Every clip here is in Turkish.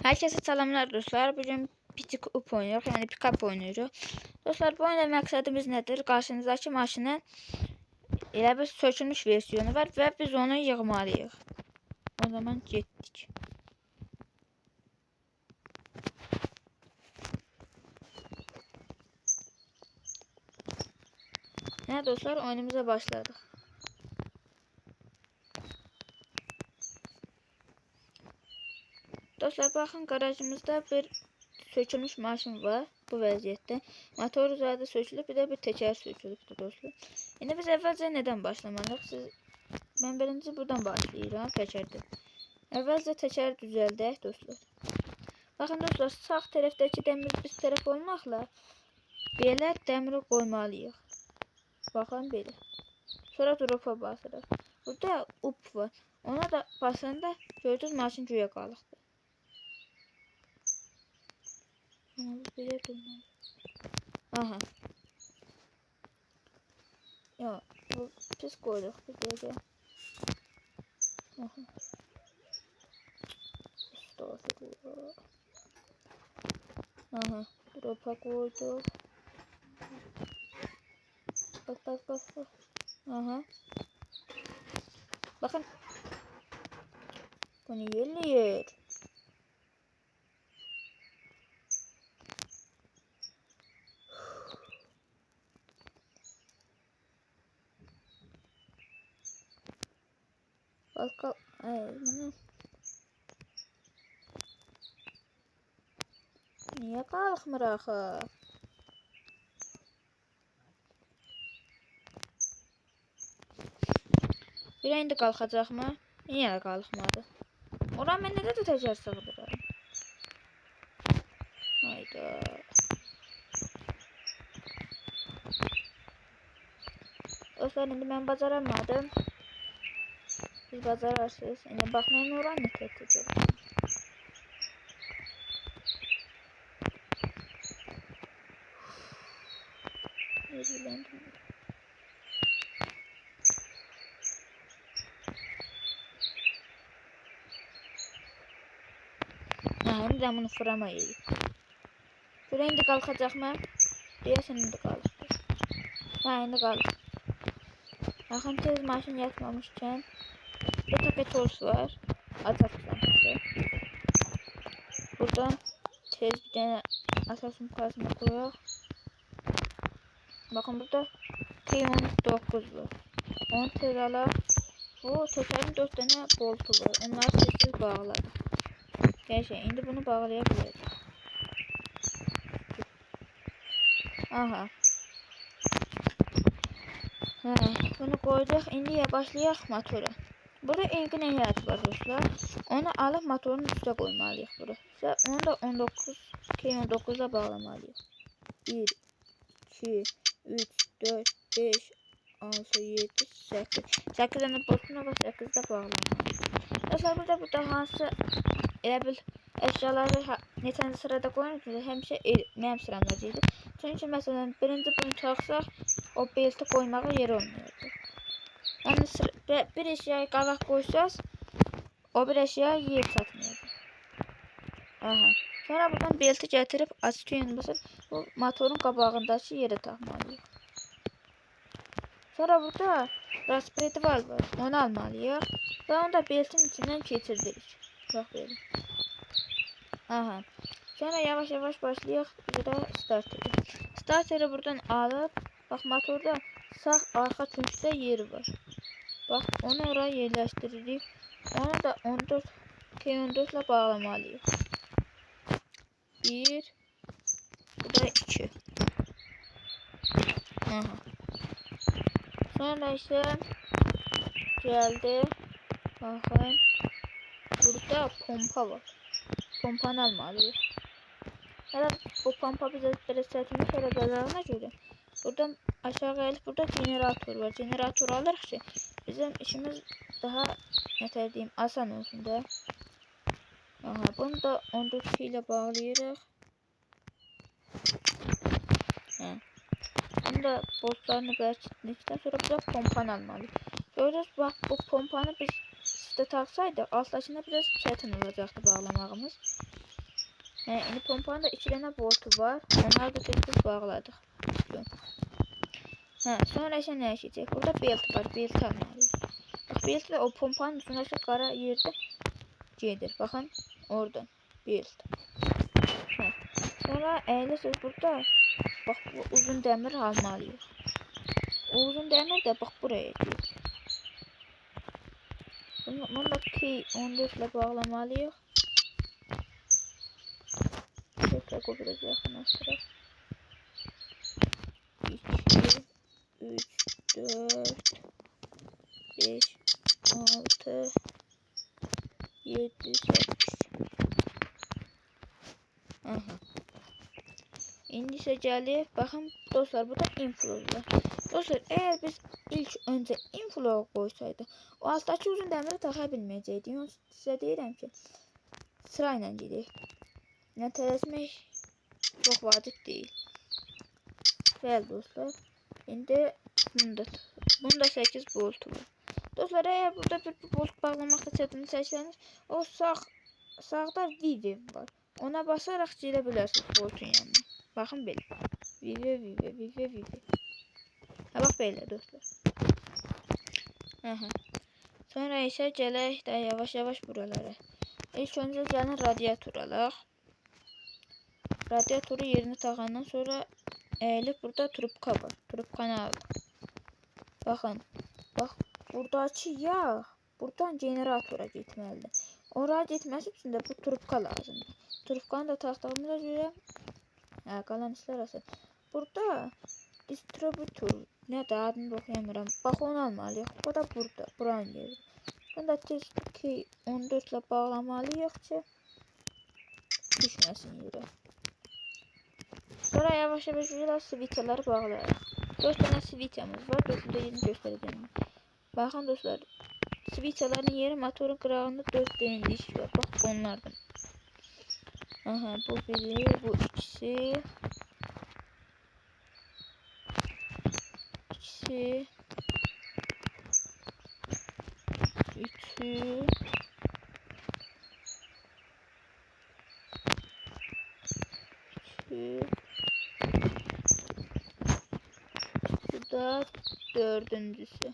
Herkese selamlar dostlar. Bugün pick up oynuyoruz. Yani pick up oynuyoruz. Dostlar bu oyunda məqsədimiz nedir? Karşınızdaki maşının elə bir sökülmüş versiyonu var ve biz onu yığmalıyıq. O zaman getdik. Ne dostlar, oyunumuza başladık. Dostlar bakın, garajımızda bir sökülmüş maşın var bu vəziyyətdə. Motor üzerinde sökülüb, bir de bir teker sökülübdür dostlar. Şimdi biz əvvəlcə nədən başlamalıyıq? Ben birinci buradan başlayıram, təkərdə. Əvvəlcə təkər düzəldək dostlar. Bakın dostlar, sağ tərəfdəki dəmir biz tərəf olmaqla belə dəmiri qoymalıyıq. Bakın belə. Sonra drop'a basırıq. Burada up var. Ona da basanda gördüğünüz maşın güya qalıqdır. Belə durmalı. Aha. Ya bu pis qoyduq biz burada. Aha. Estağfurullah. Aha. Drop'a koyduk. Bak. Aha. Bakın. Bunu yerliyor. Bak. Bunu. Niye qalxmır axı? Bir indi qalxacaqmı? Niyə də qalxmadı? Ora mən nədə də təkər sığdıram? Hayda. Dostlar, indi mən bacaramadım. Siz bacararsınız. İndi baxmayın, ora nə təkər. Yerilendim. Hem de bunu fıramayız. Şuraya indi kalkacak mı? Diyorsun indi kalktı. Ha, indi kalktı. Bakın tez maşın yatmamışken bir paket toz var. Atasın. Buradan tez bir tane asasın parasını koyuyor. Bakın burada K19 var. Onu tez ala. O tekerin 4 tane boltu var. Onları tezsiz bağladı. Gerçekten indi bunu bağlayabiliriz. Aha. Ha, bunu koyduk. İndi başlayaq motora. Burada engin ehtiyacı var dostlar. Onu alıp motorun üstüne koymalıyıq bura. Və onu da 19'a bağlamalıyıq. 1, 2, 3, 4, 5, 6, 7, 8. 8 tane boltuna və 8'də bağlamalıyıq. Dostlar burada hansı elə bil əşyaları neçənci sırada qoyuyorsunuz? Həmişə mənim sıramdaydı. Çünkü məsələn birinci bunu taxsaq, o belti koymağa yer olmayacaq. Yani bir eşyayı qabaq qoysaz, o bir eşyaya yer çatmayacaq. Aha. Sonra buradan belti gətirib açıq yönünü basıb bu motorun qabağındakı yerə taxmalıyıq. Sonra burada raspberry var. Onu almalıyıq və onu da beltin içindən keçirdirik. Bax belə. Aha. Sonra yavaş yavaş başlayıq burada starteri. Starteri buradan alıp bak motorda sağ arka tümsüde yeri var. Bak onu oraya yerleştiririk. Onu da 14 K14 ile bağlamalıyız. 1 bu da 2. Aha. Sonra ise geldi. Bakın. Burada pompa var. Pompanı almalıyız. Evet, bu pompa bize böyle sertmiş arabalarına göre. Buradan aşağı gelip burada jeneratör var. Jeneratör alırız ki bizim işimiz daha ne diyeyim asan olsun da. Aha, bunu da 14 ile bağlayırıq. Ha. Bunu da boltlarını bərkitdikdən sonra burada pompanı almalıyıq. Gördünüz, bak bu pompanı biz üstə taksaydı alttakına biraz çətin olacaktı bağlamağımız. İndi pompanın da 2 dənə boltu var. Onları da tez bağladık. Sonra isə nə işləyəcək? Burada belt var. Belt almalıyıq. Bax, belt də o pompanın üstündəki qara yerdə gedir. Baxın, oradan belt. Sonra əyləsəz burada bax bu uzun dəmir almalıyıq. O uzun dəmir də bax buraya gedir. Bunu da K14 ilə bağlamalıyıq. Tekrar biraz yaxınlaşdıraq. 2, 3, 4, 5, 6, 7, 8. İndi isə gəlib, baxın dostlar, burada inflow var. Dostlar, eğer biz ilk önce inflow qoysaydı, o alttaki uzun dəmiri taxa bilməyəcəkdik. Yox, sizə deyirəm ki, sırayla gedək. Yəni tələsmək çox vacib deyil. Bəli dostlar, indi bunda 8 boltu var. Dostlar, eğer burada bir bolt bağlamakta çətinlik çəksəniz, o sağda Vivi var. Ona basaraq gedə bilərsiniz boltun yanına. Baxın belə. Vivi. Bax belə dostlar. Sonra isə gələk də yavaş buralara. İlk öncə gəlin radiator alaq. Radiatoru yerini taxandan sonra əyilib burada trubka var. Trubkanı alaq. Baxın. Bax, buradakı yağ buradan generatora getməlidir. Oraya getməsi üçün də bu trubka lazımdır. Trubkanı da taxtığımıza görə qalan işlər asıl. Burada distributor nədir adını da oxuyamıram. Bax onu almalıyıq. Bu da burada. Buranın yeri. Bunu da tez ki 14 ilə bağlamalıyıq ki düşməsin yerə. Sonra yavaş svitaları bağlayarıq. 4 dənə svitamız var. 4-də yerini göstərəcəm. Baxın dostlar. Svitaların yeri motorun qırağında 4 dənə diş var. Bax onlardan. Bu biri, bu ikisi. Üçü. Bu da dördüncüsü.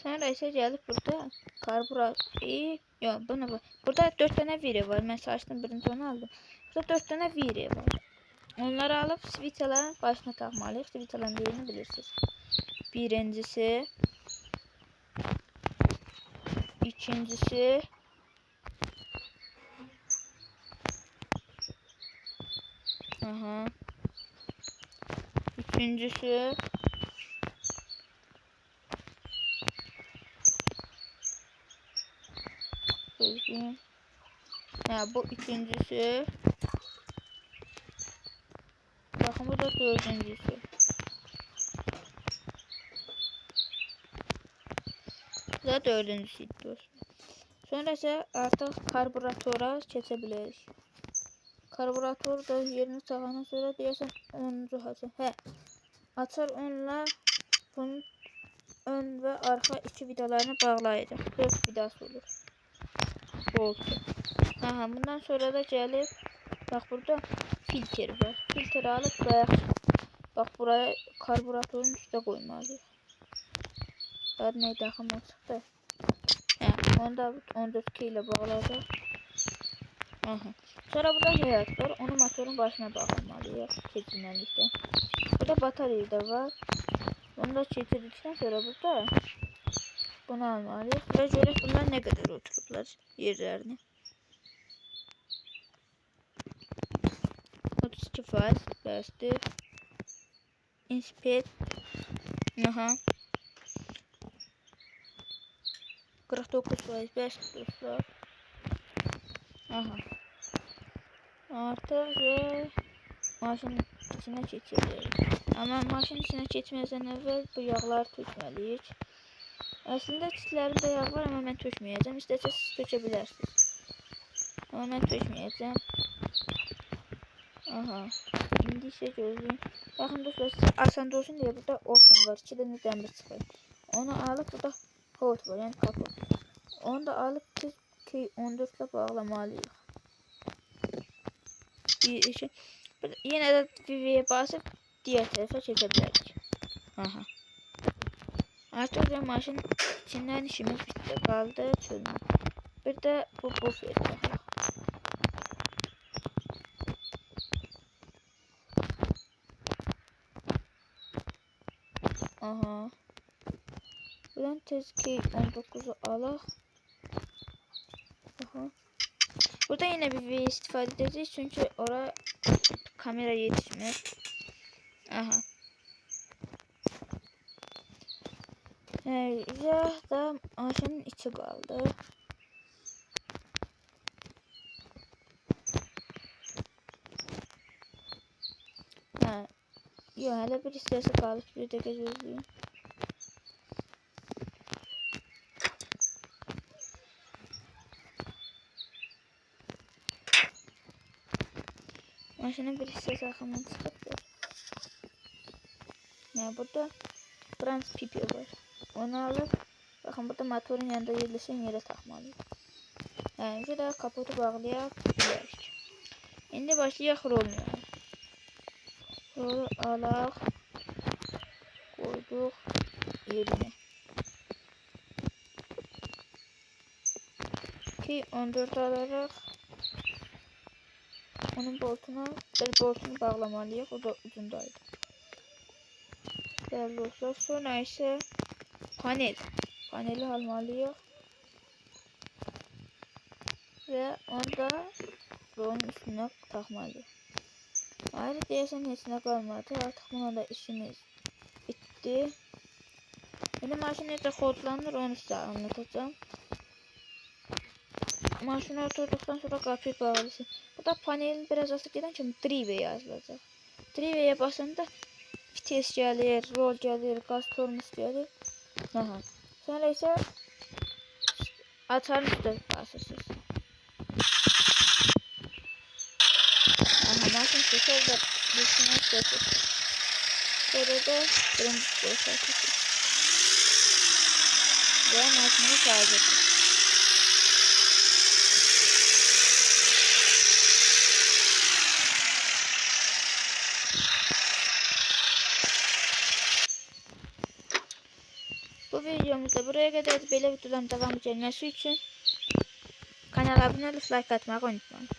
Sonra isə gəlib burada burada 4 dənə viri var. Mən saçdım birinci onu aldım. Burada 4 dənə viri var. Onları alıp svitaların başına takmalıyıq. Svitaların yerini bilirsiniz. Birincisi, ikincisi, üçüncüsü, bu üçüncüsü. Bakın bu da dördüncüsü. Bu da dördüncüsüydü dostlar. Sonra ise artık karburatora geçebiliriz. Karburator da yerini taxandan sonra deyəsən 10-cu haçı. Açar onunla bunun ön ve arka iki vidalarını bağlayacaq. 4 vidası olur. Boltu. Bundan sonra da gəlib bax burada filtre var. Filtre alıp bak buraya karburatorun üstüne koymalıyıq. Daha neydi axıma çıxdı. Onu da 14K ile bağlayacaq. Sonra burada həyat var. Onu motorun başına bağlamalıyıq. Keçirməlikdə. Burada batarya da var. Onu da keçirdikdən sonra burada bunu almalıyıq. Və görək bunlar nə qədər oturublar yerlərini. 32% bəsdir. Inspect. 49% bəsdir dostlar. Artıq ve maşının içine keçirik. Ama maşının içine keçməzdən əvvəl bu yağları tökməliyik. Əslində çitlərində yağ var, amma mən tökməyəcəm. İstəsəz siz tökə bilərsiniz. Amma mən tökməyəcəm. İndi isə gözləyin. Baxın dostlar, siz asan olsun deyə burada open var. 2 dənə dəmir çıxır. Onu alıp burada Hot var yani kapı. Onu da alıp biz K14 ile bağlamalıyız. Yine de V'ye basıp diğer tarafa çekebiliriz. Aha. Artık da maşın içinden işimiz bitti. Kaldı çözüm. Bir de bu bufet. Aha. Buradan tezki 19'u alaq. Aha. Burada yine bir V istifade edeceğiz çünkü oraya kamera yetişmiyor. Aha. Ya da maşının içi kaldı. Ha. Yok hele bir istese kaldı. Bir de gözlüğüm. Maşının bir istese akımdan çıkartıyor. Ya burada trans pipi var. Onu alıp bakın burada motorun yanında yerleşen yere takmalıyım. Yani şurada kaputu bağlayabiliriz. Şimdi başlayaq rolmuyor. Rolu alaq. Koyduk yerine. Ki 14 alarak onun boltunu bağlamalıyıq. O da ucundaydı. Değerli dostlar. Sonra ise paneli almalıyıq. Ve onu da rolun üstüne takmalıyıq. Ayrı deyəsən heç nə qalmadı. Artıq buna da işimiz bitti. Yine maşın necə kodlanır onu size anlatacağım. Maşına oturduktan sonra kapıyı bağlısın. Burada panelin biraz azı giden kimi drive yazılacaq. Drive'ye basanda vites gəlir, rol gəlir, gaz tormus gəlir. Aha. Sonra isə açarın üstə basırsınız. Aha, maşın sesi da bilsiniz sesi. Sonra da birinci boşaltırsınız. Ve maşını şarj edin. Bu videomuzda buraya kadar böyle videoların devam gelmesi için kanala abone olup like atmayı unutmayın.